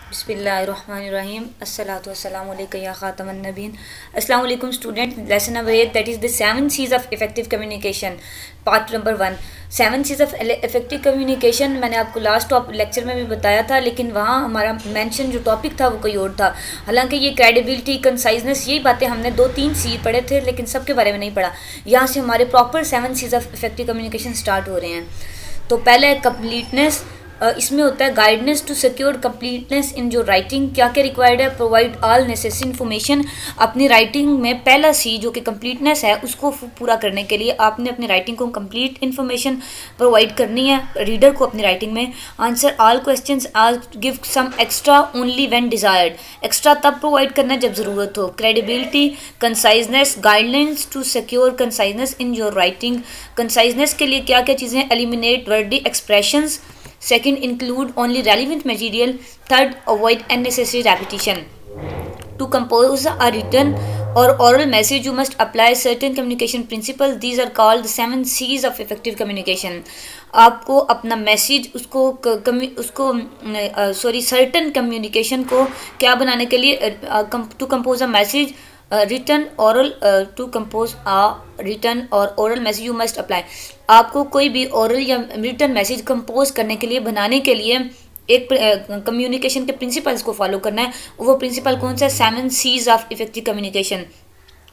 बिस्मिल्लाहिर्रहमानिर्रहीम अस्सलातु वस्सलामु अलैका या ख़ातमन नबीन। अस्सलाम वालेकुम student. Lesson number 8 that is the 7 Cs of effective communication part number 1। 7 Cs of effective communication मैंने आपको लास्ट लेक्चर में भी बताया था, लेकिन वहाँ हमारा मेंशन जो टॉपिक था वो कोई और था। हालांकि ये क्रेडिबिलिटी, कंसाइजनेस, यही बातें हमने 2-3 सी पढ़े थे, लेकिन सबके बारे में नहीं पढ़ा। यहाँ से हमारे proper 7 Cs of effective communication start हो रहे हैं। तो पहले है कंप्लीटनेस। इसमें होता है गाइडेंस टू सिक्योर कंप्लीटनेस इन जो राइटिंग। क्या क्या रिक्वायर्ड है? Provide all necessary information. अपनी राइटिंग में पहला सी जो कि कंप्लीटनेस है उसको पूरा करने के लिए आपने अपनी राइटिंग को कंप्लीट इन्फॉर्मेशन प्रोवाइड करनी है रीडर को अपनी राइटिंग में। Answer all questions, give some extra only when desired. Extra तब प्रोवाइड करना है जब ज़रूरत हो। Credibility, conciseness, guidelines to secure conciseness in your writing. Conciseness के लिए क्या क्या चीज़ें? Eliminate wordy expressions. Second, include only relevant material. Third, avoid unnecessary repetition. To compose a written or oral message, you must apply certain communication principles. These are called the 7 C's of effective communication. आपको अपना message certain communication को क्या बनाने के लिए, to compose a message written oral, to compose a written or oral message you must apply. आपको कोई भी ओरल या रिटर्न मैसेज कंपोज करने के लिए, बनाने के लिए एक कम्युनिकेशन के प्रिंसिपल्स को फॉलो करना है। वो प्रिंसिपल कौन सा है? 7 सीज ऑफ इफेक्टिव कम्युनिकेशन।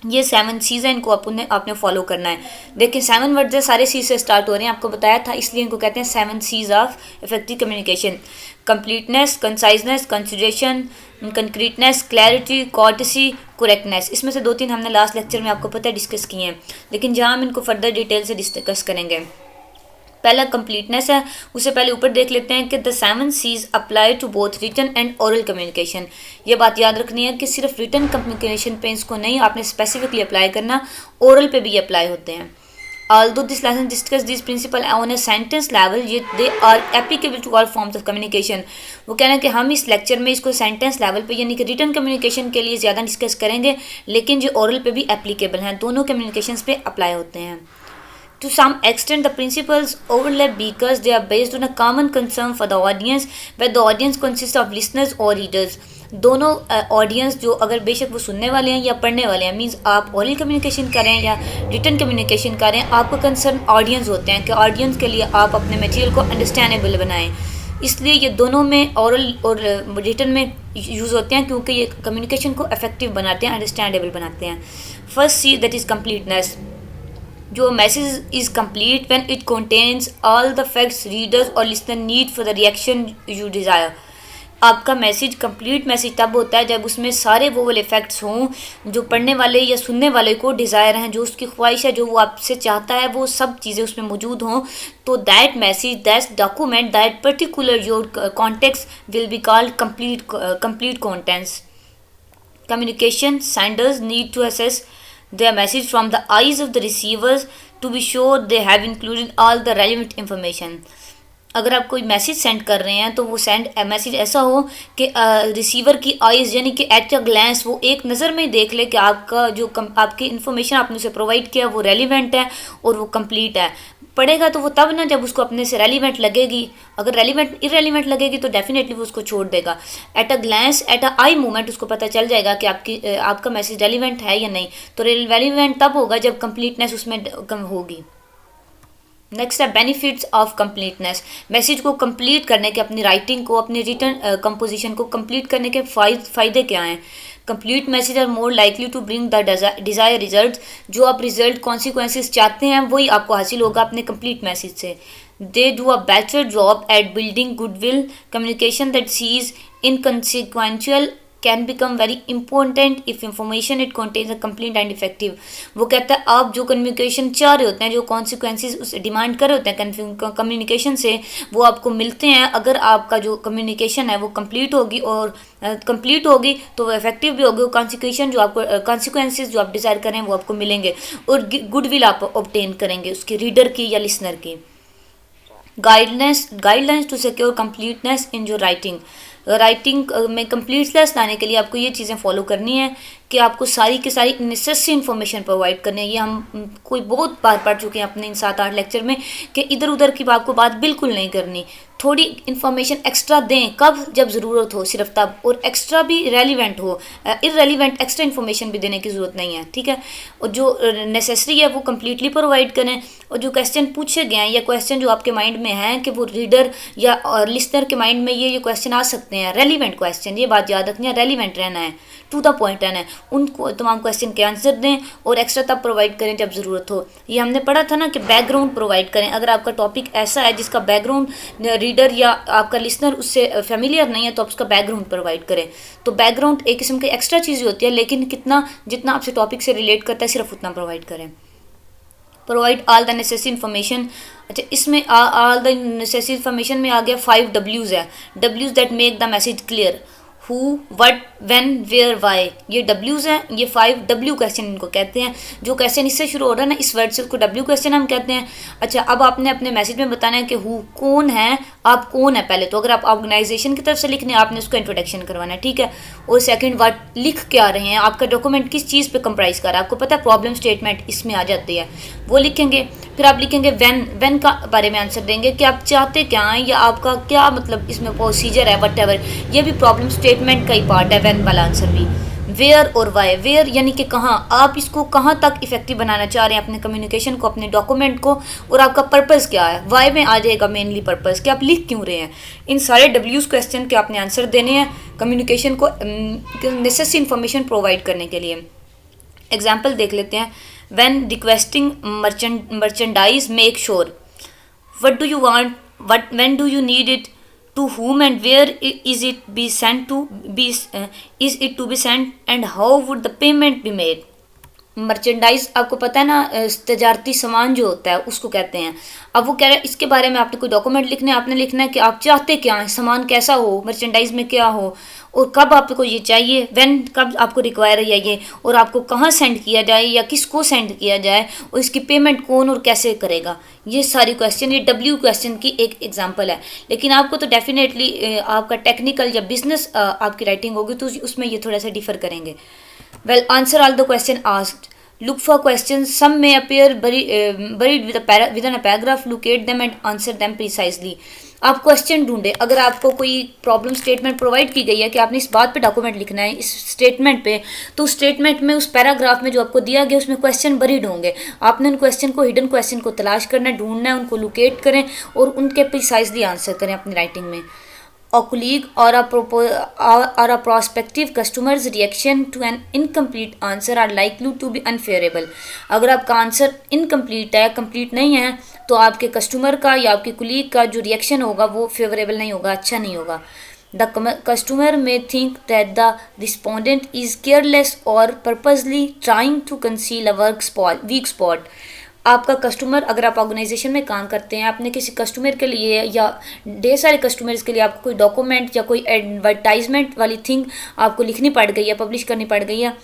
ये 7 सीज हैं, इनको आपने फॉलो करना है। देखिए 7 वर्ड सारे सी से स्टार्ट हो रहे हैं, आपको बताया था, इसलिए इनको कहते हैं 7 Cs of effective communication. Completeness, conciseness, consideration, concreteness, clarity, courtesy, correctness. इसमें से 2-3 हमने लास्ट लेक्चर में आपको पता है डिस्कस किए हैं, लेकिन जहाँ हम इनको फर्दर डिटेल से डिस्कस करेंगे। पहला कंप्लीटनेस है, उससे पहले ऊपर देख लेते हैं कि the 7 Cs apply to both written and oral communication. ये बात याद रखनी है कि सिर्फ रिटन कम्युनिकेशन पे इसको नहीं, आपने स्पेसिफिकली अप्लाई करना, ओरल पे भी अप्लाई होते हैं। Although this lesson discuss these principles on a sentence level, yet they are applicable to all forms of communication. वो कह रहे हैं कि हम इस लेक्चर में इसको सेंटेंस लेवल पे यानी कि रिटन कम्युनिकेशन के लिए ज़्यादा डिस्कस करेंगे, लेकिन जो ओरल पे भी एप्लीकेबल हैं, दोनों कम्युनिकेशंस पे अप्लाई होते हैं। To some extent, the principles overlap because they are based on a common concern for the audience, where the audience consists of listeners or readers. दोनों ऑडियंस जो अगर बेशक वो सुनने वाले हैं या पढ़ने वाले हैं, मीन्स आप ओरल कम्युनिकेशन कर रहे हैं या रिटन कम्युनिकेशन कर रहे हैं, आपको कंसर्न ऑडियंस होते हैं कि ऑडियंस के लिए आप अपने मटेरियल को अंडरस्टैंडेबल बनाएं। इसलिए ये दोनों में, ओरल और रिटन में यूज़ होते हैं, क्योंकि ये कम्युनिकेशन को इफेक्टिव बनाते हैं, अंडरस्टैंडेबल बनाते हैं। First C that is completeness. जो message is complete when it contains all the facts readers or listener need for the reaction you desire. आपका मैसेज कंप्लीट मैसेज तब होता है जब उसमें सारे वो वाले फैक्ट्स हों जो पढ़ने वाले या सुनने वाले को डिज़ायर हैं, जो उसकी ख्वाहिश है, जो वो आपसे चाहता है, वो सब चीज़ें उसमें मौजूद हों। तो that message, that document, that particular your context will be called complete contents. Communication senders need to assess their message from the eyes of the receivers to be sure they have included all the relevant information. अगर आप कोई message send कर रहे हैं तो वो message ऐसा हो कि रिसीवर की आइज़ यानी कि एट अ ग्लैंस वो एक नज़र में ही देख ले कि आपका जो आपकी इन्फॉर्मेशन आपने उसे प्रोवाइड किया वो रेलिवेंट है और वो कंप्लीट है। पढ़ेगा तो वो तब ना जब उसको अपने से रेलिवेंट लगेगी। अगर इरेलीवेंट लगेगी तो डेफिनेटली वो उसको छोड़ देगा। At a glance, at a eye movement उसको पता चल जाएगा कि आपका मैसेज रेलिवेंट है या नहीं। तो रेलिवेंट तब होगा जब कंप्लीटनेस उसमें कम होगी। नेक्स्ट है बेनिफिट्स ऑफ कंप्लीटनेस। मैसेज को कंप्लीट करने के, अपनी राइटिंग को, अपनी रिटन कंपोजिशन को कंप्लीट करने के फ़ायदे क्या हैं? Complete message are more likely to bring the desire result. जो आप रिजल्ट कॉन्सिक्वेंसेस चाहते हैं वही आपको हासिल होगा अपने कंप्लीट मैसेज से। They do a better job at building goodwill. Communication that सीज inconsequential can become very important if information it contains a complete and effective. वो कहता है आप जो कम्युनिकेशन चाह रहे होते हैं, जो कॉन्सिक्वेंसेस उस डिमांड कर रहे होते हैं कम्युनिकेशन से, वो आपको मिलते हैं अगर आपका जो कम्युनिकेशन है वो कंप्लीट होगी, और कंप्लीट होगी तो वो इफेक्टिव भी होगी। कॉन्सिक्वेशन जो आपको कॉन्सिक्वेंसेस जो आप डिसाइड करें वो आपको मिलेंगे, और गुडविल आप ऑब्टेन करेंगे उसके रीडर की या लिसनर की। Guidelines to secure completeness in your writing में कंप्लीटनेस लाने के लिए आपको ये चीज़ें फॉलो करनी है कि आपको सारी की सारी नेसेसरी इन्फॉर्मेशन प्रोवाइड करनी है। ये हम कोई बहुत बार पढ़ चुके हैं अपने इन 7-8 लेक्चर में कि इधर उधर की आपको बात बिल्कुल नहीं करनी। थोड़ी इन्फॉर्मेशन एक्स्ट्रा दें, कब, जब ज़रूरत हो, सिर्फ तब, और एक्स्ट्रा भी रेलिवेंट हो, इररेलिवेंट एक्स्ट्रा इन्फॉर्मेशन भी देने की ज़रूरत नहीं है, ठीक है। और जो नेसेसरी है वो कम्प्लीटली प्रोवाइड करें, और जो क्वेश्चन पूछे गए हैं या क्वेश्चन जो आपके माइंड में हैं कि वो रीडर या लिसनर के माइंड में ये क्वेश्चन आ सकते हैं, रेलिवेंट क्वेश्चन, ये बात याद रखनी है, रेलिवेंट रहना है, टू द पॉइंट रहना है, उनको तमाम क्वेश्चन के आंसर दें और एक्स्ट्रा तब प्रोवाइड करें जब ज़रूरत हो। ये हमने पढ़ा था ना कि बैकग्राउंड प्रोवाइड करें। अगर आपका टॉपिक ऐसा है जिसका बैकग्राउंड रीडर या आपका लिसनर उससे फेमिलियर नहीं है तो आप उसका बैकग्राउंड प्रोवाइड करें। तो बैकग्राउंड एक किस्म की एक्स्ट्रा चीज़ होती है, लेकिन जितना आपसे टॉपिक से रिलेट करता है सिर्फ उतना प्रोवाइड करें। Provide all the necessary information. अच्छा, इसमें ऑल द नेसेसरी इन्फॉर्मेशन में आ गया 5 W's है, W's that make the message clear, who, what, when, where, why, ये W's हैं। ये 5 W क्वेश्चन इनको कहते हैं। जो क्वेश्चन इससे शुरू हो रहा है ना, इस वर्ड से, उसको W क्वेश्चन हम कहते हैं। अच्छा, अब आपने अपने मैसेज में बताना है कि हु कौन है, आप कौन है पहले तो, अगर आप ऑर्गेनाइजेशन की तरफ से लिखने आपने उसको इंट्रोडक्शन करवाना है, ठीक है। और सेकंड, व्हाट, लिख क्या रहे हैं, आपका डॉक्यूमेंट किस चीज़ पे कंप्राइज कर रहा है, आपको पता है प्रॉब्लम स्टेटमेंट इसमें आ जाती है, वो लिखेंगे। फिर आप लिखेंगे व्हेन का बारे में आंसर देंगे कि आप चाहते क्या हैं या आपका क्या मतलब इसमें प्रोसीजर है, वट एवर, ये भी प्रॉब्लम स्टेटमेंट का ही पार्ट है, व्हेन वाला आंसर भी। वेयर और वाई, वेयर यानी कि कहाँ, आप इसको कहाँ तक इफेक्टिव बनाना चाह रहे हैं अपने कम्युनिकेशन को, अपने डॉक्यूमेंट को, और आपका पर्पज़ क्या है। वाई में आ जाएगा मेनली पर्पज़ कि आप लिख क्यों रहे हैं। इन सारे W's क्वेश्चन के आपने आंसर देने हैं कम्युनिकेशन को नेसेसरी इन्फॉर्मेशन प्रोवाइड करने के लिए। एग्जाम्पल देख लेते हैं। When requesting merchandise, make sure. What do you want? When do you need it? To whom and where is it be sent to? Is it to be sent? And how would the payment be made? Merchandise आपको पता है ना, तजारती सामान जो होता है उसको कहते हैं। अब वो कह रहे हैं इसके बारे में आपने कोई डॉक्यूमेंट लिखना है, आपने लिखना है कि आप चाहते क्या हैं, सामान कैसा हो, मर्चेंडाइज में क्या हो, और कब आपको ये चाहिए, व्हेन, कब आपको रिक्वायर है ये, और आपको कहाँ सेंड किया जाए या किसको सेंड किया जाए, और इसकी पेमेंट कौन और कैसे करेगा। ये सारी क्वेश्चन, ये W क्वेश्चन की एक एग्जांपल है। लेकिन आपको तो डेफिनेटली आपका टेक्निकल या बिजनेस आपकी राइटिंग होगी तो उसमें ये थोड़ा सा डिफर करेंगे। Well, answer all the question asked. Look for questions. Some may appear buried within a paragraph. Locate them and answer them precisely. आप क्वेश्चन ढूंढे। अगर आपको कोई प्रॉब्लम स्टेटमेंट प्रोवाइड की गई है कि आपने इस बात पे डॉक्यूमेंट लिखना है, इस स्टेटमेंट पे, तो स्टेटमेंट में उस पैराग्राफ में जो आपको दिया गया उसमें क्वेश्चन बरीड होंगे। आपने उन क्वेश्चन को, हिडन क्वेश्चन को तलाश करना है, ढूंढना है, उनको लोकेट करें और उनके प्रिसाइजली आंसर करें अपनी राइटिंग में। A colleague or a prospective customer's reaction to an incomplete answer are likely to be unfavorable. अगर आपका आंसर इनकम्प्लीट है, कंप्लीट नहीं है, तो आपके कस्टमर का या आपके कुलीग का जो रिएक्शन होगा वो फेवरेबल नहीं होगा, अच्छा नहीं होगा। The customer may think that the respondent is careless or purposely trying to conceal a weak spot. आपका कस्टमर, अगर आप ऑर्गेनाइजेशन में काम करते हैं, आपने किसी कस्टमर के लिए या ढेर सारे कस्टमर्स के लिए आपको कोई डॉक्यूमेंट या कोई एडवर्टाइजमेंट वाली थिंग आपको लिखनी पड़ गई है, पब्लिश करनी पड़ गई है,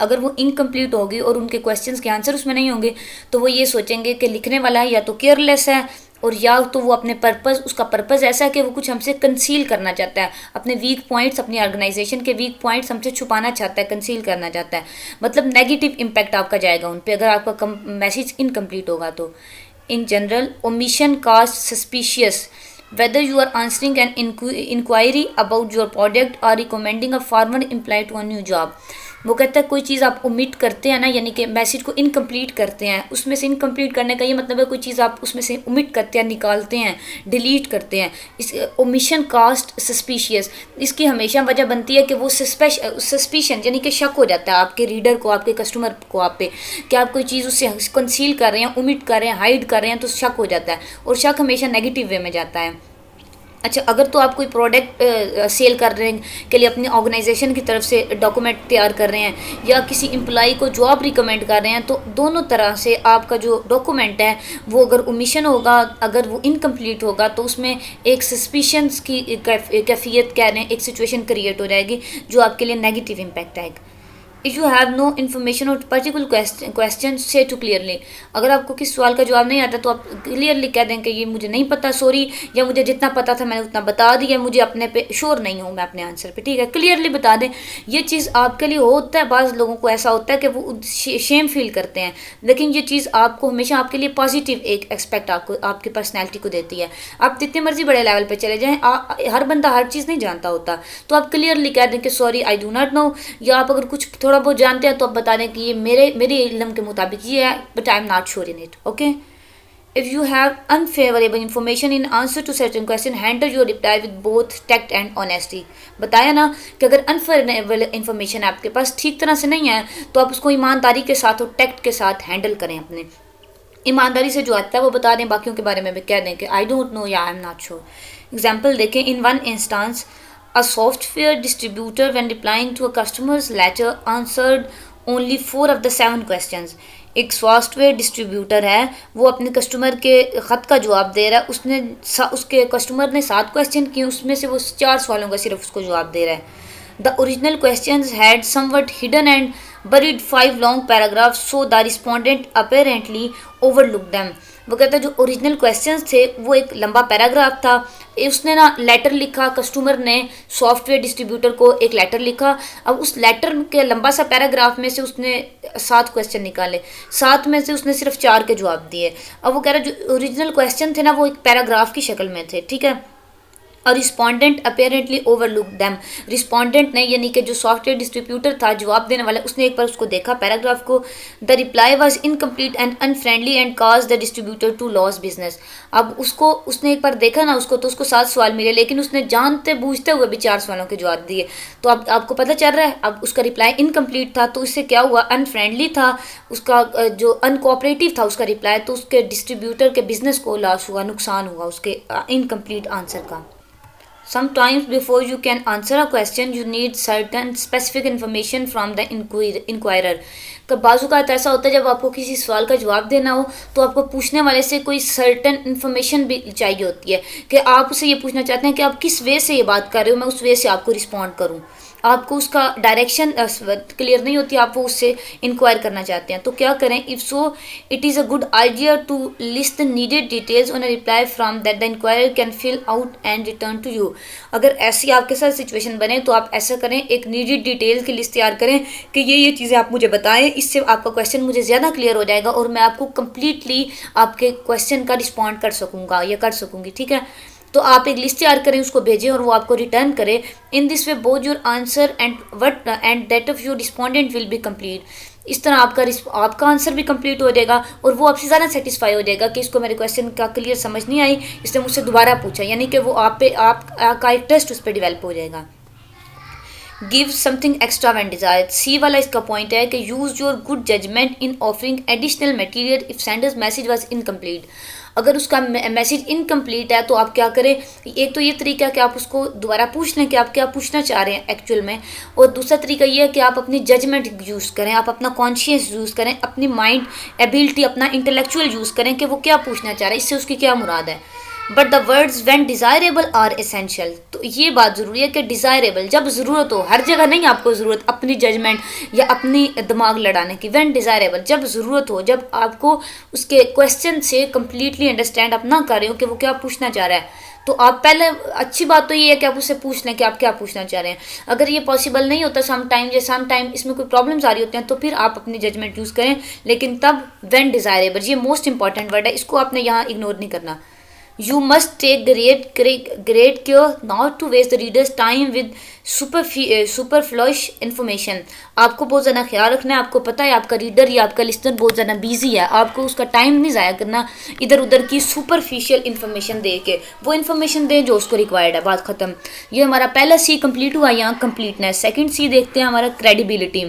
अगर वो इनकम्प्लीट होगी और उनके क्वेश्चंस के आंसर उसमें नहीं होंगे तो वो ये सोचेंगे कि लिखने वाला है या तो केयरलेस है, और या तो वो अपने पर्पज़, उसका पर्पज़ ऐसा है कि वो कुछ हमसे कंसील करना चाहता है, अपने वीक पॉइंट्स, अपनी ऑर्गेनाइजेशन के वीक पॉइंट्स हमसे छुपाना चाहता है, कंसील करना चाहता है। मतलब नेगेटिव इम्पैक्ट आपका जाएगा उन पे अगर आपका मैसेज इनकम्प्लीट होगा तो। In general, omission cast suspicious whether you are answering an inquiry about your product or recommending a former employee to a new job. वो कहता है कोई चीज़ आप ओमिट करते हैं ना, यानी कि मैसेज को इनकम्प्लीट करते हैं, उसमें से इनकम्प्लीट करने का ये मतलब है कोई चीज़ आप उसमें से ओमिट करते हैं, निकालते हैं, डिलीट करते हैं। इस ओमिशन कास्ट सस्पिशियस, इसकी हमेशा वजह बनती है कि वो सस्पिशन यानी कि शक हो जाता है आपके रीडर को, आपके कस्टमर को आप पे, कि आप कोई चीज़ उससे कंसील कर रहे हैं, ओमिट कर रहे हैं, हाइड कर रहे हैं, तो शक हो जाता है, और शक हमेशा नेगेटिव वे में जाता है। अच्छा, अगर तो आप कोई प्रोडक्ट सेल कर रहे हैं के लिए अपनी ऑर्गेनाइजेशन की तरफ से डॉक्यूमेंट तैयार कर रहे हैं या किसी एम्प्लॉई को जॉब रिकमेंड कर रहे हैं, तो दोनों तरह से आपका जो डॉक्यूमेंट है वो अगर ओमिशन होगा, अगर वो इनकम्प्लीट होगा, तो उसमें एक सस्पिशंस की कैफियत कह रहे हैं, एक सिचुएशन क्रिएट हो जाएगी जो आपके लिए नेगेटिव इम्पैक्ट आएगा। If you have no information और particular question say to clearly, अगर आपको किस सवाल का जवाब नहीं आता तो आप क्लियरली कह दें कि ये मुझे नहीं पता, सॉरी, या मुझे जितना पता था मैंने उतना बता दिया, मुझे अपने पे श्योर नहीं हूँ मैं अपने आंसर पे, ठीक है, क्लियरली बता दें। ये चीज़ आपके लिए होता है, बाज़ लोगों को ऐसा होता है कि वो शेम फील करते हैं, लेकिन ये चीज़ आपको हमेशा आपके लिए पॉजिटिव एक एक्सपेक्ट आपको आपकी पर्सनैलिटी को देती है। आप जितने मर्जी बड़े लेवल पर चले जाएँ, हर बंदा हर चीज़ नहीं जानता होता, तो आप क्लियरली कह दें कि sorry I do not know, या आप अगर कुछ थोड़ा बहुत जानते हैं तो आप बता दें कि ये मेरे इल्म के मुताबिक ये है, but I am not sure in it, okay. If you have unfavourable information in answer to certain question, handle your reply with both tact and honesty. बताया ना कि अगर अनफेवरेबल इन्फॉर्मेशन आपके पास ठीक तरह से नहीं है तो आप उसको ईमानदारी के साथ और टैक्ट के साथ हैंडल करें। अपने ईमानदारी से जो आता है वो बता दें, बाकियों के बारे में भी कह दें कि आई डोंट नो या I am not sure. Example देखें, in one instance a software distributor when replying to a customer's letter answered only 4 of the 7 questions। एक सॉफ्टवेयर डिस्ट्रीब्यूटर है, वो अपने कस्टमर के ख़त का जवाब दे रहा है, उसके कस्टमर ने 7 क्वेश्चन किए, उसमें से वो 4 सवालों का सिर्फ उसको जवाब दे रहा है। The original questions had somewhat hidden and buried 5 long paragraphs so the respondent apparently overlooked them। वो कहता है जो ओरिजिनल क्वेश्चंस थे वो एक लंबा पैराग्राफ था, उसने ना लेटर लिखा, कस्टमर ने सॉफ्टवेयर डिस्ट्रीब्यूटर को एक लेटर लिखा, अब उस लेटर के लंबा सा पैराग्राफ में से उसने 7 क्वेश्चन निकाले, 7 में से उसने सिर्फ 4 के जवाब दिए। अब वो कह रहा है जो ओरिजिनल क्वेश्चन थे ना वो एक पैराग्राफ की शक्ल में थे, ठीक है, और respondent apparently overlook them. Respondent ने यानी कि जो सॉफ्टवेयर डिस्ट्रीब्यूटर था, जवाब देने वाला, उसने एक बार उसको देखा पैराग्राफ को। The reply was incomplete and unfriendly and cause the distributor to loss business. अब उसने एक बार देखा ना उसको, तो उसको 7 सवाल मिले, लेकिन उसने जानते बूझते हुए भी 4 सवालों के जवाब दिए। तो अब आपको पता चल रहा है, अब उसका रिप्लाई इनकम्प्लीट था, तो इससे क्या हुआ, अनफ्रेंडली था उसका, जो अनकोऑपरेटिव था उसका रिप्लाई, तो उसके डिस्ट्रीब्यूटर के बिजनेस को लॉस हुआ, नुकसान हुआ उसके इनकम्प्लीट आंसर का। Sometimes before you can answer a question, you need certain specific information from the inquirer। कब बाज़ ऐसा होता है जब आपको किसी सवाल का जवाब देना हो तो आपको पूछने वाले से कोई सर्टन इन्फॉर्मेशन भी चाहिए होती है, कि आप उसे ये पूछना चाहते हैं कि आप किस वे से ये बात कर रहे हो, मैं उस वे से आपको रिस्पॉन्ड करूँ। आपको उसका डायरेक्शन क्लियर नहीं होती, आप वो उससे इंक्वायर करना चाहते हैं, तो क्या करें, if so it is a good idea to list the needed details on a reply from that the inquirer can fill out and return to you. अगर ऐसी आपके साथ सिचुएशन बने तो आप ऐसा करें, एक नीडेड डिटेल्स की लिस्ट तैयार करें कि ये चीज़ें आप मुझे बताएं, इससे आपका क्वेश्चन मुझे ज़्यादा क्लियर हो जाएगा और मैं आपको कम्प्लीटली आपके क्वेश्चन का रिस्पॉन्ड कर सकूँगा या कर सकूँगी, ठीक है। तो आप एक लिस्ट तैयार करें, उसको भेजें और वो आपको रिटर्न करे। In this way both your answer and that of your respondent will be complete. इस तरह आपका आंसर भी कंप्लीट हो जाएगा और वो आपसे ज़्यादा सेटिस्फाई हो जाएगा कि इसको मेरे क्वेश्चन का क्लियर समझ नहीं आई, इसने मुझसे दोबारा पूछा, यानी कि वो आपका एक ट्रस्ट उस पर डिवेल्प हो जाएगा। Give something extra when desired. C वाला इसका पॉइंट है कि use your good judgement in offering additional material if sender's message was incomplete. अगर उसका मैसेज इनकम्प्लीट है तो आप क्या करें, एक तो ये तरीका है कि आप उसको दोबारा पूछ लें कि आप क्या पूछना चाह रहे हैं एक्चुअल में, और दूसरा तरीका ये है कि आप अपनी जजमेंट यूज़ करें, आप अपना कॉन्शियस यूज़ करें, अपनी माइंड एबिलिटी, अपना इंटेलेक्चुअल यूज़ करें कि वो क्या पूछना चाह रहा है, इससे उसकी क्या मुराद है। But the words when desirable are essential. तो ये बात ज़रूरी है कि डिज़ायरेबल जब ज़रूरत हो, हर जगह नहीं आपको ज़रूरत अपनी जजमेंट या अपनी दिमाग लड़ाने की। व्हेन डिज़ायरेबल जब ज़रूरत हो, जब आपको उसके क्वेश्चन से कम्प्लीटली अंडरस्टैंड आप ना कर रहे हो कि वो क्या पूछना चाह रहा है, तो आप पहले, अच्छी बात तो ये है कि आप उससे पूछ लें कि आप क्या पूछना चाह रहे हैं। अगर ये पॉसिबल नहीं होता सम टाइम इसमें कोई प्रॉब्लम्स आ रही होती हैं, तो फिर आप अपनी जजमेंट यूज़ करें, लेकिन तब व्हेन डिज़ायरेबल, ये मोस्ट इंपॉर्टेंट वर्ड है, इसको आपने यहाँ इग्नोर नहीं करना। You must take great care not to waste the reader's time with superfluous information। आपको बहुत ज़्यादा ख्याल रखना है, आपको पता है आपका रीडर या आपका लिस्नर बहुत ज़्यादा बिजी है, आपको उसका टाइम नहीं ज़ाया करना इधर उधर की सुपरफिशियल इन्फॉर्मेशन दे के, वो इन्फॉर्मेशन दें जो उसको रिक्वायर्ड है, बात ख़त्म। ये हमारा पहला सी कंप्लीट हुआ, यहाँ कंप्लीटनेस। सेकंड सी देखते हैं हमारा credibility.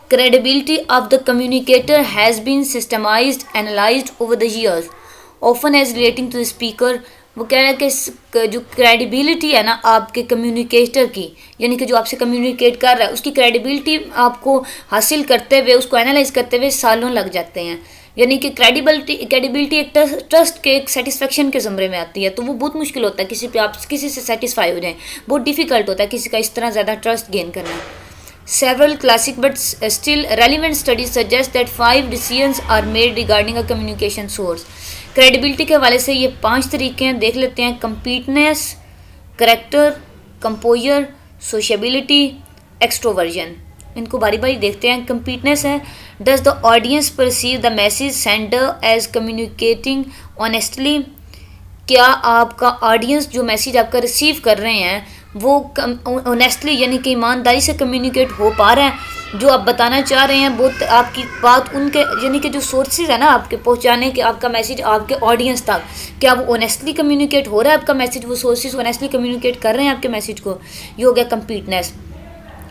Credibility of the communicator has been systemized, analyzed over the years, often as relating to the speaker। वो कह रहा है कि जो क्रेडिबिलिटी है ना आपके कम्युनिकेटर की, यानी कि जो आपसे कम्युनिकेट कर रहा है, उसकी क्रेडिबिलिटी आपको हासिल करते हुए, उसको एनालाइज करते हुए सालों लग जाते हैं। यानी कि क्रेडिबिलिटी एक ट्रस्ट के, एक सेटिस्फेक्शन के ज़मरे में आती है, तो वो बहुत मुश्किल होता है किसी पे आप किसी से सेटिस्फाई हो जाएं, बहुत डिफ़िकल्ट होता है किसी का इस तरह ज़्यादा ट्रस्ट गेन करना। Several classic but still relevant studies suggest that 5 decisions are made regarding a communication source. Credibility के हवाले से ये 5 तरीके हैं, देख लेते हैं. Completeness, character, composure, sociability, extroversion. इनको बारी बारी देखते हैं. कंप्लीटनेस है, does the audience perceive the message sender as communicating honestly. क्या आपका ऑडियंस जो मैसेज आपका रिसीव कर रहे हैं वो ऑनेस्टली यानी कि ईमानदारी से कम्युनिकेट हो पा रहा है, जो आप बताना चाह रहे हैं वो आपकी बात उनके यानी कि जो सोर्सेज है ना आपके पहुंचाने के आपका मैसेज आपके ऑडियंस तक, क्या वो ऑनेस्टली कम्युनिकेट हो रहा है आपका मैसेज, वो सोर्सेज ऑनेस्टली कम्युनिकेट कर रहे हैं आपके मैसेज को. ये हो गया कंप्लीटनेस.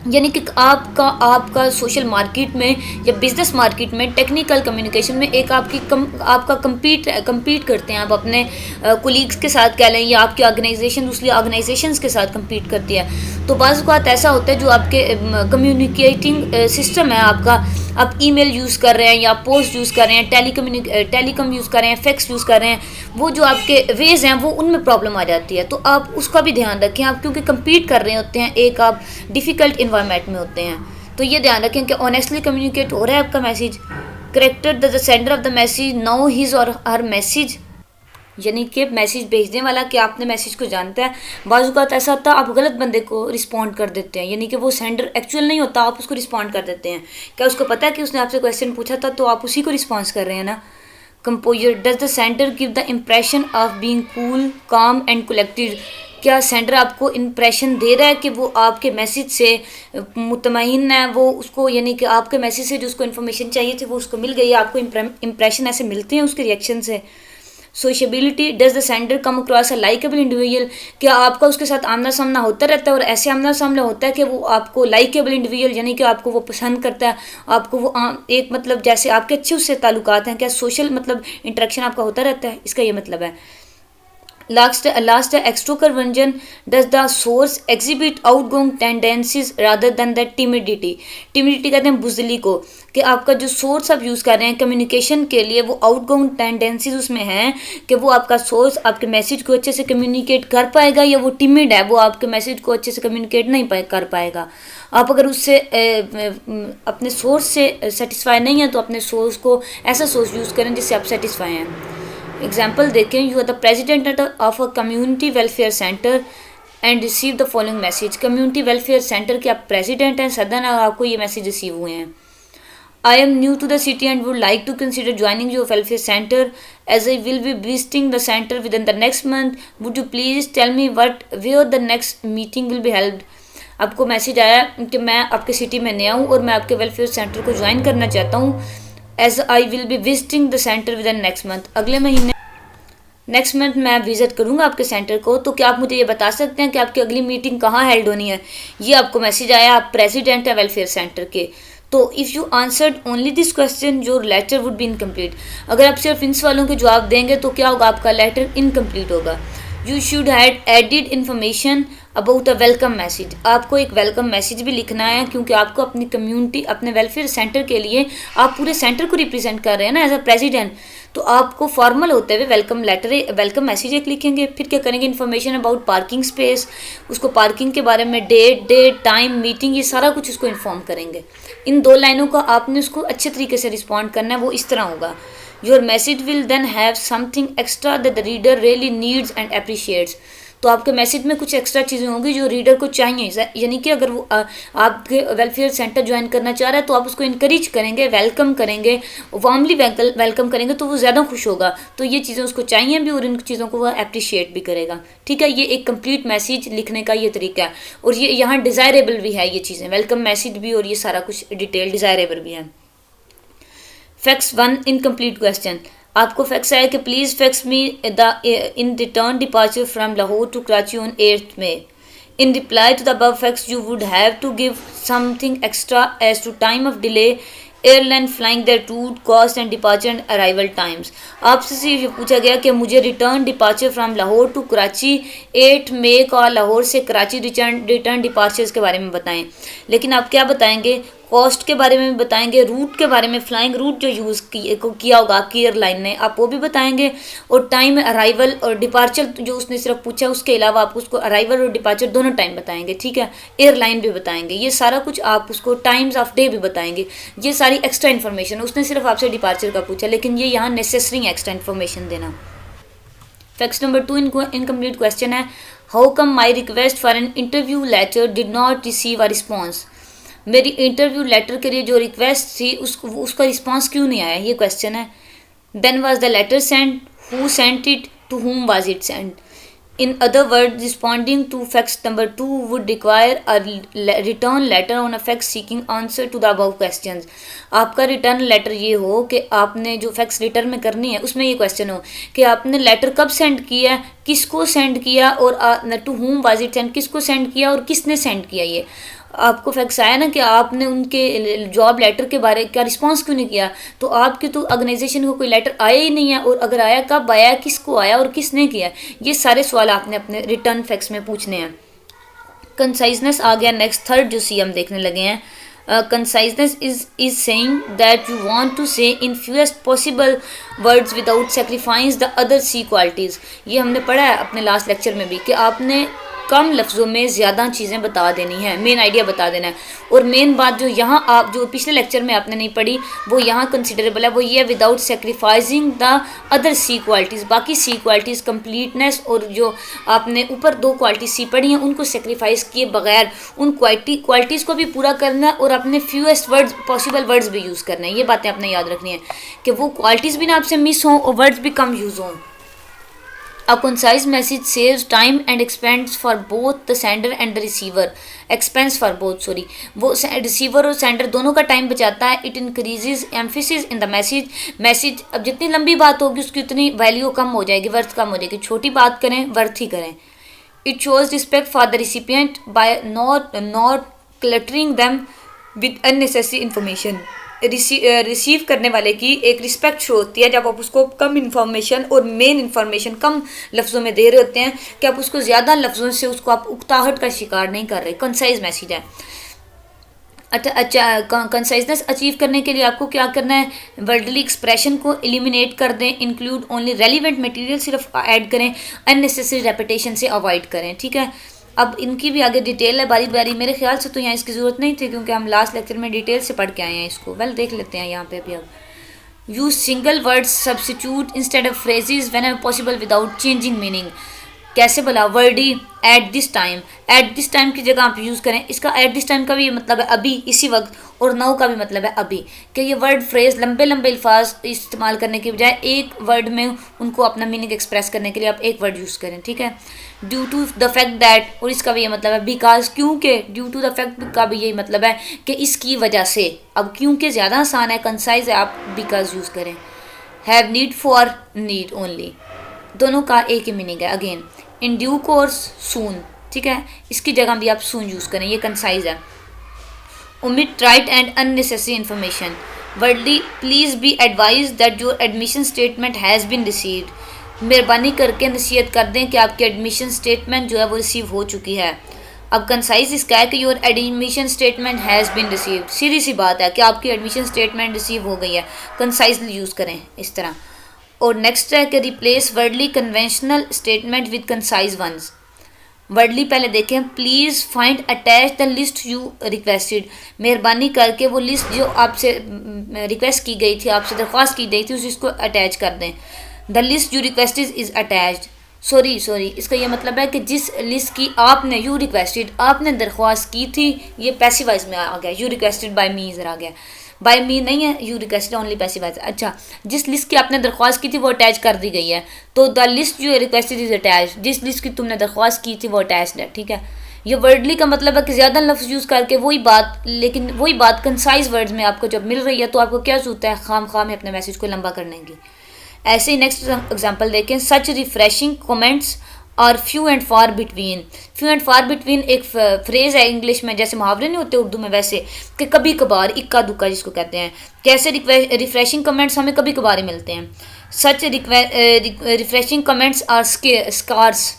यानी कि आपका सोशल मार्केट में या बिजनेस मार्केट में टेक्निकल कम्युनिकेशन में एक आपका compete करते हैं आप अपने कोलीग्स के साथ कह लें, या आपकी ऑर्गेनाइजेशन दूसरी ऑर्गेनाइजेशंस के साथ compete करती है. तो बाज़ बात ऐसा होता है जो आपके कम्युनिकेटिंग सिस्टम है आपका, आप ईमेल यूज़ कर रहे हैं या पोस्ट यूज़ कर रहे हैं, टेलीकॉम यूज़ कर रहे हैं, फैक्स यूज़ कर रहे हैं, वो जो आपके वेज हैं वो उनमें प्रॉब्लम आ जाती है. तो आप उसका भी ध्यान रखें. आप क्योंकि compete कर रहे होते हैं, एक आप डिफ़िकल्ट इन्वायरमेंट में होते हैं, तो ये ध्यान रखें कि ऑनेस्टली कम्युनिकेट हो रहा है आपका message. Character, the sender of the message know his और हर मैसेज. यानी कि मैसेज भेजने वाला कि आपने मैसेज को जानता है. बाज़ औक़ात ऐसा होता है आप गलत बंदे को रिस्पॉन्ड कर देते हैं, यानी कि वो सेंडर एक्चुअल नहीं होता, आप उसको रिस्पॉन्ड कर देते हैं. क्या उसको पता है कि उसने आपसे क्वेश्चन पूछा था, तो आप उसी को रिस्पॉन्स कर रहे हैं ना. Composer, does the sender give the impression of being cool, काम एंड कलेक्टेड. क्या सेंडर आपको इम्प्रेशन दे रहा है कि वो आपके मैसेज से मुतमईन है, वो उसको यानी कि आपके मैसेज से जो उसको इन्फॉर्मेशन चाहिए थी वो उसको मिल गई है, आपको इम्प्रेशन ऐसे मिलते हैं उसके रिएक्शन से. सोशेबिलिटी, does the sender come across a likeable individual. क्या आपका उसके साथ आमना सामना होता रहता है और ऐसे आमना सामना होता है कि वो आपको लाइकेबल इंडिविजुअल यानी कि आपको वो पसंद करता है, आपको वो एक मतलब जैसे आपके अच्छे उससे ताल्लुकात हैं, क्या सोशल मतलब इंटरेक्शन आपका होता रहता है, इसका ये मतलब है. लास्ट है extroversion, does the source exhibit outgoing tendencies rather than the timidity. Timidity कहते हैं बुजदली को, कि आपका जो सोर्स आप यूज़ कर रहे हैं कम्युनिकेशन के लिए वो आउटगोइंग टेंडेंसीज उसमें हैं कि वो आपका सोर्स आपके मैसेज को अच्छे से कम्युनिकेट कर पाएगा, या वो टिमिड है, वो आपके मैसेज को अच्छे से कम्युनिकेट नहीं कर पाएगा. आप अगर उससे अपने सोर्स से सेटिस्फाई नहीं है तो अपने सोर्स को ऐसा सोर्स यूज़ करें जिससे आप सेटिस्फाई हैं. एग्जाम्पल देखें, you are the president of a community welfare centre and receive the following message. Community welfare centre के आप प्रेसिडेंट हैं, सदन है, और आपको ये मैसेज रिसीव हुए हैं. I am new to the city and would like to consider joining your welfare centre as I will be visiting the centre within the next month. Would you please tell me what where the next meeting will be held. आपको message आया कि मैं आपके city में नया हूँ और मैं आपके वेलफेयर सेंटर को ज्वाइन करना चाहता हूँ. As I will be visiting the centre within next month. अगले महीने नेक्स्ट मंथ मैं विजिट करूंगा आपके सेंटर को, तो क्या आप मुझे ये बता सकते हैं कि आपकी अगली मीटिंग कहाँ हेल्ड होनी है. ये आपको मैसेज आया, आप प्रेसिडेंट हैं वेलफेयर सेंटर के. तो if you answered only this question your letter would be incomplete. अगर आप सिर्फ इन सवालों के जवाब देंगे तो क्या होगा, आपका लेटर इनकम्प्लीट होगा. You should had added information about a welcome message. आपको एक वेलकम मैसेज भी लिखना है, क्योंकि आपको अपनी कम्युनिटी अपने वेलफेयर सेंटर के लिए आप पूरे सेंटर को रिप्रेजेंट कर रहे हैं ना एज अ प्रेसिडेंट. तो आपको फॉर्मल होते हुए वेलकम मैसेज एक लिखेंगे. फिर क्या करेंगे, इन्फॉर्मेशन अबाउट पार्किंग स्पेस, उसको पार्किंग के बारे में डेट टाइम मीटिंग ये सारा कुछ उसको इन्फॉर्म करेंगे. इन 2 लाइनों का आपने उसको अच्छे तरीके से रिस्पॉन्ड करना है. वो इस तरह होगा, your message will then have something extra that the reader really needs and appreciates. तो आपके मैसेज में कुछ एक्स्ट्रा चीज़ें होंगी जो रीडर को चाहिए. यानी कि अगर वो आपके वेलफेयर सेंटर ज्वाइन करना चाह रहा है तो आप उसको इनकरेज करेंगे, वेलकम करेंगे, वार्मली वेलकम करेंगे, तो वो ज़्यादा खुश होगा. तो ये चीज़ें उसको चाहिए भी और इन चीज़ों को वह अप्रिशिएट भी करेगा. ठीक है, ये एक कंप्लीट मैसेज लिखने का ये तरीका है. और ये यहाँ डिज़ायरेबल भी है, ये चीज़ें वेलकम मैसेज भी और ये सारा कुछ डिटेल डिज़ायरेबल भी है. Facts 1 incomplete question. आपको फैक्स आया कि please fax me the in return departure from Lahore to Karachi on 8th May. In reply to the above facts, you would have to give something extra as to time of delay, airline flying their route, cost and departure and arrival times. आपसे सिर्फ ये पूछा गया कि मुझे return departure from Lahore to Karachi 8 मई का लाहौर से कराची रिटर्न डिपार्चर्स के बारे में बताएं. लेकिन आप क्या बताएंगे, कॉस्ट के बारे में भी बताएंगे, रूट के बारे में, फ्लाइंग रूट जो यूज़ किया होगा आपकी एयरलाइन ने, आप वो भी बताएंगे, और टाइम अराइवल और डिपार्चर जो उसने सिर्फ पूछा, उसके अलावा आप उसको अराइवल और डिपार्चर दोनों टाइम बताएंगे, ठीक है, एयरलाइन भी बताएंगे, ये सारा कुछ आप उसको टाइम्स ऑफ डे भी बताएंगे। ये सारी एक्स्ट्रा इन्फॉर्मेशन, उसने सिर्फ आपसे डिपार्चर का पूछा, लेकिन ये यहाँ नेसेसरी एक्स्ट्रा इन्फॉर्मेशन देना। फैक्ट नंबर 2 इनकम्प्लीट क्वेश्चन है, how come my request for an interview letter did not receive a response. मेरी इंटरव्यू लेटर के लिए जो रिक्वेस्ट थी उसका रिस्पॉन्स क्यों नहीं आया, ये क्वेश्चन है। Then was the letter sent, who sent it, to whom was it sent. In other words, responding to fact number 2 would require a return letter on a fact seeking answer to the above questions. आपका return letter ये हो कि आपने जो facts return में करनी है उसमें ये क्वेश्चन हो कि आपने लेटर कब सेंड किया, किसको सेंड किया, और to whom was it sent, किसको सेंड किया और किसने सेंड किया। ये आपको फैक्ट्स आया ना कि आपने उनके जॉब लेटर के बारे का रिस्पांस क्यों नहीं किया, तो आपके तो ऑर्गेनाइजेशन को कोई लेटर आया ही नहीं है, और अगर आया कब आया, किसको आया और किसने किया, ये सारे सवाल आपने अपने रिटर्न फैक्ट्स में पूछने हैं। कंसाइजनेस आ गया नेक्स्ट, थर्ड जो सी हम देखने लगे हैं। Conciseness is saying that you want to say in fewest possible words without sacrificing the other C qualities. ये हमने पढ़ा है अपने लास्ट लेक्चर में भी कि आपने कम लफ्ज़ों में ज़्यादा चीज़ें बता देनी है, मेन आइडिया बता देना है। और मेन बात जो यहाँ आप जो पिछले लेक्चर में आपने नहीं पढ़ी वो यहाँ कंसिडरेबल है, वो ये without sacrificing the other C qualities. बाकी सी क्वालिटीज़ कंप्लीटनेस और जो आपने ऊपर 2 क्वालिटीज़ सी पढ़ी हैं उनको सेक्रीफाइस किए बगैर उन क्वालिटीज़ को भी पूरा करना है, और अपने फ्यूएस्ट वर्ड्स पॉसिबल वर्ड्स भी यूज़ करना है। ये बातें आपने याद रखनी है कि वो क्वालिटीज़ भी ना आपसे मिस हों और वर्ड्स भी कम यूज़ हों। A concise message saves time and expense for both the sender and the receiver. Expense for both, sorry. वो रिसीवर और सेंडर दोनों का टाइम बचाता है। It increases emphasis in the message. Message अब जितनी लंबी बात होगी उसकी उतनी वैल्यू कम हो जाएगी, वर्थ कम हो जाएगी। छोटी बात करें, वर्थ ही करें। It shows respect for the recipient by not cluttering them with unnecessary information. Receive करने वाले की एक रिस्पेक्ट शो होती है जब आप उसको कम इन्फॉर्मेशन और मेन इन्फॉर्मेशन कम लफ्ज़ों में दे रहे होते हैं कि आप उसको ज़्यादा लफ्ज़ों से उसको आप उकताहट का शिकार नहीं कर रहे। कंसाइज मैसेज है। अच्छा कंसाइजनेस अचीव करने के लिए आपको क्या करना है, वर्डली एक्सप्रेशन को एलिमिनेट कर दें, इंक्लूड ओनली रेलिवेंट मटेरियल सिर्फ ऐड करें, अननेसेसरी रेपिटेशन से अवॉइड करें, ठीक है। अब इनकी भी आगे डिटेल है बारी बारी, मेरे ख्याल से तो यहाँ इसकी ज़रूरत नहीं थी क्योंकि हम लास्ट लेक्चर में डिटेल से पढ़ के आए हैं इसको। वेल देख लेते हैं यहाँ पे अभी। अब use single words substitute instead of phrases when ever possible without changing meaning. कैसे बोला, Verde at this time, at this time की जगह आप यूज़ करें। इसका एट दिस टाइम का भी मतलब है अभी, इसी वक्त, और नाउ का भी मतलब है अभी। कि ये वर्ड फ्रेज लंबे लंबे अल्फाज इस्तेमाल करने के बजाय एक वर्ड में उनको अपना मीनिंग एक्सप्रेस करने के लिए आप एक वर्ड यूज़ करें, ठीक है। Due to the fact that, और इसका भी ये मतलब है बिकॉज, क्योंकि। ड्यू टू द फैक्ट का भी यही मतलब है कि इसकी वजह से। अब क्योंकि ज़्यादा आसान है, कंसाइज है, आप बिकॉज यूज़ करें। Have need for need only, दोनों का एक ही मीनिंग है। अगेन इन ड्यू कोर्स सून, ठीक है, इसकी जगह भी आप सून यूज़ करें, ये कंसाइज है। Omit right and unnecessary information. Worldly please be advise that your admission statement has been received. मेहरबानी करके नसीहत कर दें कि आपकी एडमिशन स्टेटमेंट जो है वो रिसीव हो चुकी है। अब कंसाइज इसका है कि your admission statement has been received, सीधी सी बात है कि आपकी एडमिशन स्टेटमेंट रिसीव हो गई है, कंसाइजली यूज़ करें इस तरह। और नेक्स्ट है कि replace wordy conventional statement with concise ones. Wordy पहले देखें, please find attach the list you requested. मेहरबानी करके वो लिस्ट जो आपसे रिक्वेस्ट की गई थी, आपसे दरख्वास्त की गई थी, उसको अटैच कर दें। The list you requested is attached. Sorry इसका ये मतलब है कि जिस लिस्ट की आपने यू रिक्वेस्टेड आपने दरख्वास्त की थी, ये पैसिव वॉइस में आ गया, यू रिक्वेस्टेड बाय मी इधर आ गया, बाय मी नहीं है, you requested only passive voice. अच्छा, जिस लिस्ट की आपने दरख्वास्त की थी वो अटैच कर दी गई है, तो the list you requested is attach, जिस लिस्ट की तुमने दरख्वास्त की थी वो अटैच्ड है, ठीक है। ये वर्डली का मतलब है कि ज़्यादा लफ्ज़ यूज़ करके वही बात, लेकिन वही बात कंसाइज वर्ड्स में आपको जब मिल रही है तो आपको क्या जरूरत है खाम में अपने मैसेज को लंबा करने की। ऐसे ही नेक्स्ट एग्जांपल देखें, सच रिफ्रेशिंग कमेंट्स और few and far between. Few and far between एक फ्रेज़ है इंग्लिश में, जैसे मुहावरे नहीं होते उर्दू में, वैसे कि कभी कभार, इक्का दुक्का जिसको कहते हैं। कैसे रिफ्रेशिंग कमेंट्स हमें कभी कभार ही मिलते हैं। सच रिफ्रेशिंग कमेंट्स आर स्कार्स।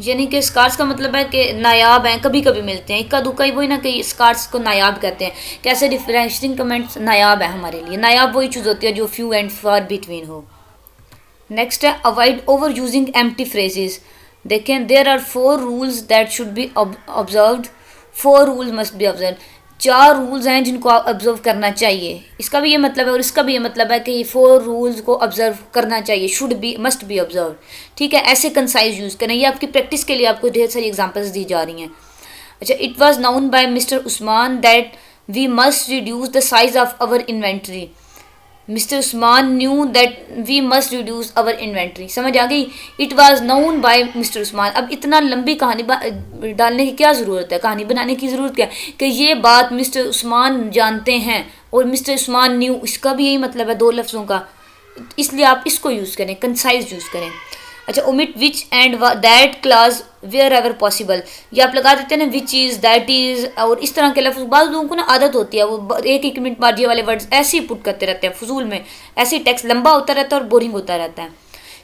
यानी कि स्कार्स का मतलब है कि नायाब हैं, कभी कभी मिलते हैं, इक्का दुक्का ही वही ना कि स्कार्स को नायाब कहते हैं। कैसे डिफरेंशिएटिंग कमेंट्स नायाब है हमारे लिए, नायाब वही चीज़ होती है जो फ्यू एंड फार बिटवीन हो। नेक्स्ट है avoid overusing empty phrases. देखें, there are 4 rules that should be observed, 4 rules must be observe, 4 rules हैं जिनको आप ऑब्जर्व करना चाहिए। इसका भी ये मतलब है और इसका भी ये मतलब है कि ये 4 रूल्स को ऑब्जर्व करना चाहिए, should be must be observe. ठीक है, ऐसे कंसाइज यूज़ करें। ये आपकी प्रैक्टिस के लिए आपको ढेर सारी एग्जांपल्स दी जा रही हैं। अच्छा, it was known by mister Usman that we must reduce the size of our inventory. Mister Usman knew that we must reduce our inventory. समझ आ गई? It was known by mister Usman. अब इतना लंबी कहानी डालने की क्या ज़रूरत है, कहानी बनाने की ज़रूरत क्या है कि ये बात मिस्टर उस्मान जानते हैं और मिस्टर उस्मान न्यू, इसका भी यही मतलब है 2 लफ्ज़ों का, इसलिए आप इसको यूज़ करें, कंसाइज यूज़ करें। अच्छा, omit which and that clause wherever possible. ये आप लगा देते हैं ना, विच इज़, दैट इज़ और इस तरह के लफ्ज़। बाद लोगों को ना आदत होती है, वो एक एक मिनट बाद ये वाले वर्ड्स ऐसे ही पुट करते रहते हैं फजूल में, ऐसे ही टेक्स्ट लंबा होता रहता है और बोरिंग होता रहता है।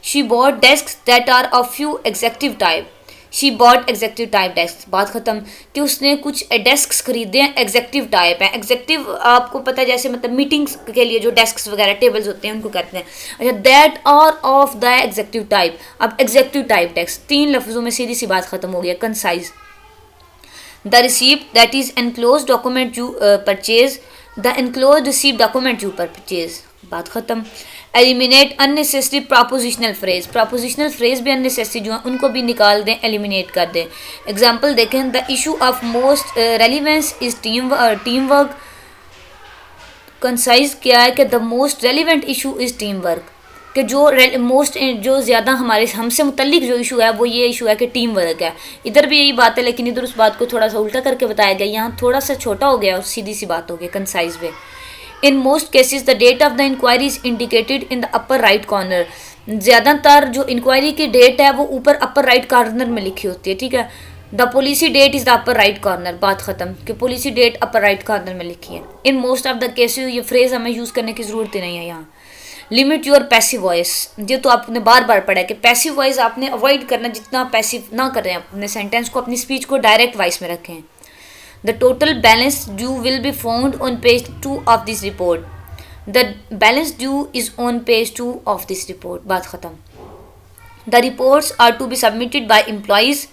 She bought desks that are of few executive type. She bought executive type desk, बात खत्म। कि उसने कुछ डेस्क खरीदे हैं, एग्जेक्टिव टाइप है। एग्जेक्टिव आपको पता है, जैसे मतलब मीटिंग्स के लिए जो डेस्क वगैरह टेबल्स होते हैं उनको कहते हैं। अच्छा, that are of the executive type. अब एग्जेक्टिव टाइप डेस्क 3 लफ्जों में सीधी सी बात खत्म हो गया, concise. The receipt that is enclose document you purchase, the enclose receipt document you purchase, बात खत्म। Eliminate unnecessary prepositional phrase, prepositional phrase भी अननेसेसरी जो है उनको भी निकाल दें, एलिमिनेट कर दें। एग्जाम्पल देखें, the issue of most relevance is team work. Concise क्या है कि the most relevant issue is team work, कि जो ज़्यादा हमारे हमसे मुतल्लिक जो इशू है वो ये इशू है कि टीम वर्क है। इधर भी यही बात है, लेकिन इधर उस बात को थोड़ा सा उल्टा करके बताया गया, यहाँ थोड़ा सा छोटा हो गया और सीधी सी बात हो गई concise way. In most cases the date of the inquiry is indicated in the upper right corner. ज़्यादातर जो इंक्वायरी की डेट है वो ऊपर अपर राइट कॉर्नर में लिखी होती है। ठीक है, the policy date is the upper right corner, बात खत्म, कि policy date upper right corner में लिखी है। In most of the cases, ये फ्रेज हमें यूज़ करने की ज़रूरत ही नहीं है यहाँ। लिमिट योर पैसिव वॉइस, ये तो आपने बार बार पढ़ा है कि पैसिव वॉइस आपने अवॉइड करना, जितना पैसिव ना करें, अपने सेंटेंस को, अपनी स्पीच को डायरेक्ट वॉइस में रखें। The total balance due will be found on page 2 of this report. The balance due is on page 2 of this report, बात खत्म। The reports are to be submitted by employees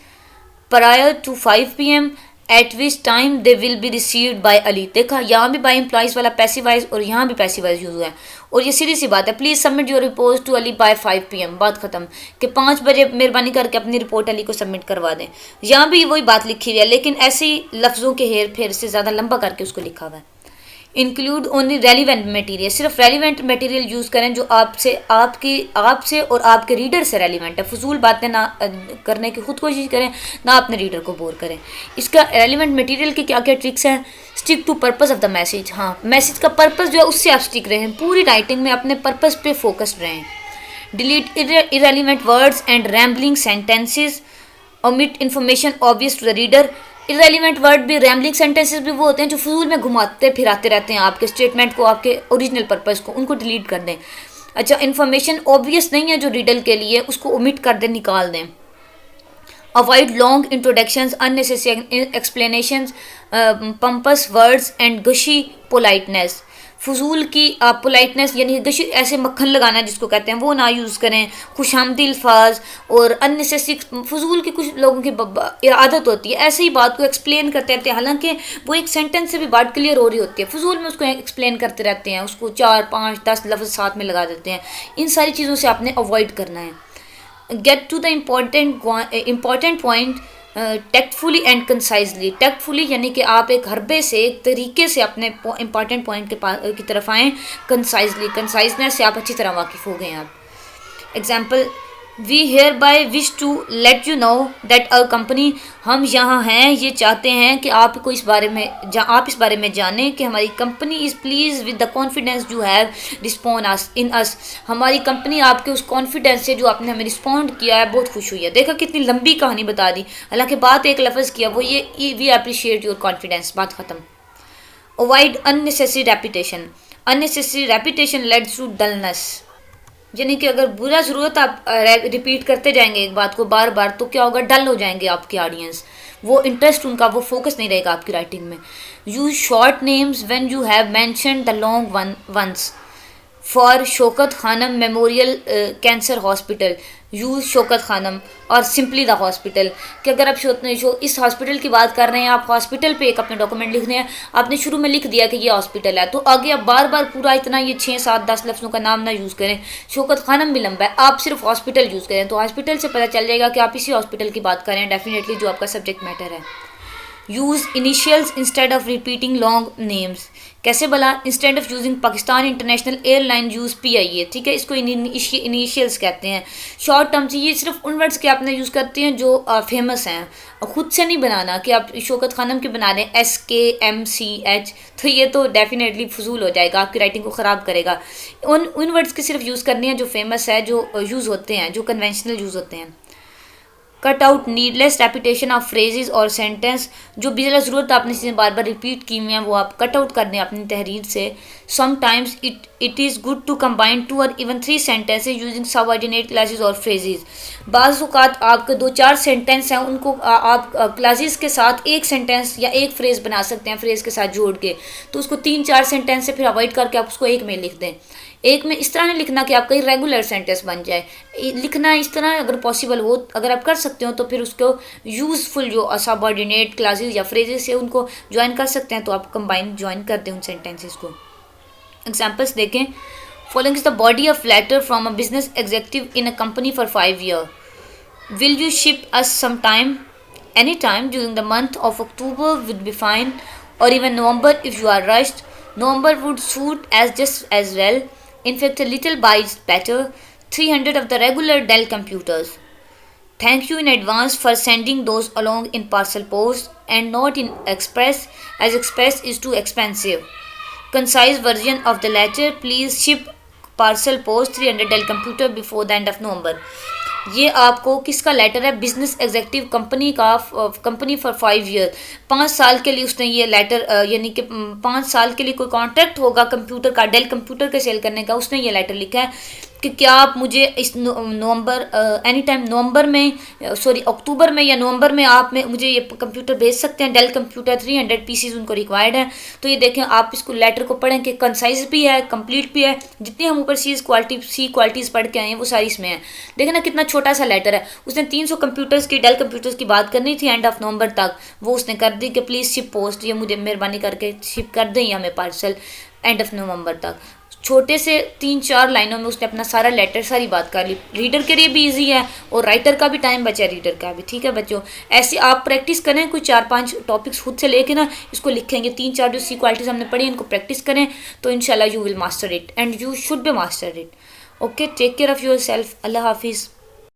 prior to 5 PM at which time they will be received by Ali. देखा, यहाँ भी bye employees वाला passivise और यहाँ भी passivise use हुआ है, और ये सीधी सी बात है, please submit your report to Ali by 5 PM, बात खत्म, कि 5 बजे मेहरबानी करके अपनी रिपोर्ट अली को सबमिट करवा दें। यहाँ भी वही बात लिखी हुई है, लेकिन ऐसे ही लफ्ज़ों के हेर फेर से ज़्यादा लंबा करके उसको लिखा हुआ है। इंक्लूड ओनली रेलिवेंट मटेरियल, सिर्फ रेलिवेंट मटेरियल यूज़ करें जो आपसे और आपके रीडर से रेलिवेंट है। फजूल बातें ना करने की खुद कोशिश करें, ना अपने रीडर को बोर करें। इसका रेलिवेंट मटेरियल की क्या क्या ट्रिक्स हैं? Stick to purpose of the message, हाँ, मैसेज का पर्पस जो है उससे आप स्टिक रहें, पूरी राइटिंग में अपने पर्पस पे फोकस्ड रहें। Delete irrelevant words and rambling sentences, omit information obvious to the reader. Irrelevant word भी, रैम्बलिंग सेंटेंसेस भी वो होते हैं जो फजूल में घुमाते फिराते रहते हैं आपके स्टेटमेंट को, आपके ओरिजिनल पर्पस को, उनको डिलीट कर दें। अच्छा, इन्फॉर्मेशन ऑब्वियस नहीं है जो रीडर के लिए, उसको ओमिट कर दें, निकाल दें। Avoid long introductions, unnecessary explanations, pompous words and gushy politeness. फजूल की आप पोलाइटनेस यानी गशी, ऐसे मक्खन लगाना जिसको कहते हैं, वो ना यूज़ करें। खुशामदी अल्फाज और अननेसेसरी, फजूल की कुछ लोगों की आदत होती है ऐसे ही बात को एक्सप्लेन करते रहते हैं, हालांकि वो एक सेंटेंस से भी बात क्लियर हो रही होती है, फजूल में उसको एक्सप्लेन करते रहते हैं, उसको 4, 5, 10 लफ्ज़ साथ में लगा देते हैं। इन सारी चीज़ों से आपने अवॉइड करना है। Get to the important point tactfully and concisely. Tactfully यानी कि आप एक हरबे से, एक तरीके से अपने इंपॉर्टेंट पॉइंट की तरफ आएँ। कंसाइजली, कंसाइजनेस से आप अच्छी तरह वाकिफ़ हो गए हैं आप। Example, we hereby wish to let you know that our company, हम यहाँ हैं ये चाहते हैं कि आप इस बारे में जानें कि हमारी company is pleased with the confidence you have respond us in us. हमारी कंपनी आपके उस कॉन्फिडेंस से जो आपने हमें रिस्पॉन्ड किया है बहुत खुश हुई है। देखा कितनी लंबी कहानी बता दी, हालांकि बात एक लफ्ज़ किया, वो ये वी अप्रिशिएट योर कॉन्फिडेंस, बात ख़त्म। Avoid unnecessary repetition, unnecessary repetition leads to dullness. यानी कि अगर बुरा ज़रूरत आप रिपीट करते जाएंगे एक बात को बार बार, तो क्या होगा, डल हो जाएंगे आपके ऑडियंस, वो इंटरेस्ट उनका, वो फोकस नहीं रहेगा आपकी राइटिंग में। Use short names when you have mention the long ones. For Shaukat Khanum memorial cancer hospital, use Shaukat Khanum और सिंपली द हॉस्पिटल, कि अगर आप इस हॉस्पिटल की बात कर रहे हैं, आप हॉस्पिटल पे एक अपने डॉक्यूमेंट लिख रहे हैं, आपने शुरू में लिख दिया कि ये हॉस्पिटल है, तो आगे आप बार बार पूरा इतना ये 6 7 10 लफ्ज़ों का नाम ना यूज़ करें। शौकत खानम भी लंबा है, आप सिर्फ हॉस्पिटल यूज़ करें, तो हॉस्पिटल से पता चल जाएगा कि आप इसी हॉस्पिटल की बात करें डेफिनेटली, जो आपका सब्जेक्ट मैटर है। Use initials instead of repeating long names. कैसे बोला, instead of using Pakistan international airline use PIA, ठीक है, इसको इनिशियल्स कहते हैं। शॉर्ट टर्म से ये सिर्फ उन वर्ड्स के आपने यूज़ करते हैं जो फेमस हैं, खुद से नहीं बनाना कि आप शौकत खानम के बना दें SKMCH, तो ये तो डेफिनेटली फजूल हो जाएगा, आपकी राइटिंग को ख़राब करेगा। उन वर्ड्स के सिर्फ यूज़ करनी है जो फेमस है, जो यूज़ होते हैं, जो कन्वेंशनल यूज़ होते हैं। Cut out needless repetition of phrases और सेंटेंस, जो बिला ज़रूरत आपने चीज़ें बार बार रिपीट की हुई हैं वो आप कट आउट कर दें अपनी तहरीर से। Sometimes it is good to combine 2 और even 3 sentences using subordinate clauses और फ्रेजेस। बाज़ औक़ात आपके 2 4 सेंटेंस हैं, उनको आप क्लासेस के साथ एक सेंटेंस या एक फ्रेज़ बना सकते हैं, फ्रेज़ के साथ जोड़ के, तो उसको 3 4 सेंटेंस से फिर अवॉइड करके आप उसको एक में लिख दें। एक में इस तरह नहीं लिखना कि आपका रेगुलर सेंटेंस बन जाए, लिखना इस तरह अगर पॉसिबल हो, अगर आप कर सकते हो तो फिर उसको यूज़फुल जो सबऑर्डिनेट क्लासेस या फ्रेजेस है उनको ज्वाइन कर सकते हैं, तो आप कंबाइन ज्वाइन कर दें उन सेंटेंसेस को। एग्जाम्पल्स देखें। Following is the body of letter from a business executive in a company for 5 year. Will you ship us some time, any time during the month of October would be fine, or even November if you are rushed. November would suit as just as well. In fact, a little by is better. 300 of the regular Dell computers. Thank you in advance for sending those along in parcel post and not in express, as express is too expensive. Concise version of the letter, please ship parcel post 300 Dell computer before the end of November. ये आपको किसका letter है, business executive company का, company for 5 year, 5 साल के लिए उसने ये लेटर, यानी कि 5 साल के लिए कोई कॉन्ट्रैक्ट होगा कंप्यूटर का, डेल कंप्यूटर के सेल करने का, उसने ये लेटर लिखा है कि क्या आप मुझे इस नवंबर, एनी टाइम नवंबर में, सॉरी अक्टूबर में या नवंबर में आप में मुझे ये कंप्यूटर भेज सकते हैं, डेल कंप्यूटर 300 पीसीज उनको रिक्वायर्ड है। तो ये देखें, आप इसको लेटर को पढ़ें कि कंसाइज भी है, कंप्लीट भी है, जितनी हम ऊपर सी क्वालिटीज़ पढ़ के आए हैं वो सारी इसमें है। देखें ना कितना छोटा सा लेटर है, उसने 300 कंप्यूटर्स की, डेल कंप्यूटर्स की बात करनी थी एंड ऑफ नवंबर तक, वो उसने कर दी कि प्लीज़ शिप पोस्ट, ये मुझे मेहरबानी करके शिप कर दें हमें पार्सल एंड ऑफ नवंबर तक। छोटे से 3 4 लाइनों में उसने अपना सारा लेटर, सारी बात कर ली। रीडर के लिए भी इजी है और राइटर का भी टाइम बचा, रीडर का भी। ठीक है बच्चों, ऐसे आप प्रैक्टिस करें, कोई 4 5 टॉपिक्स खुद से लेके ना इसको लिखेंगे, 3 4 जो सी क्वालिटीज़ हमने पढ़ी इनको प्रैक्टिस करें, तो इंशाल्लाह you will master it and you should be master it. Okay, take care of your self, अल्लाह हाफिज़।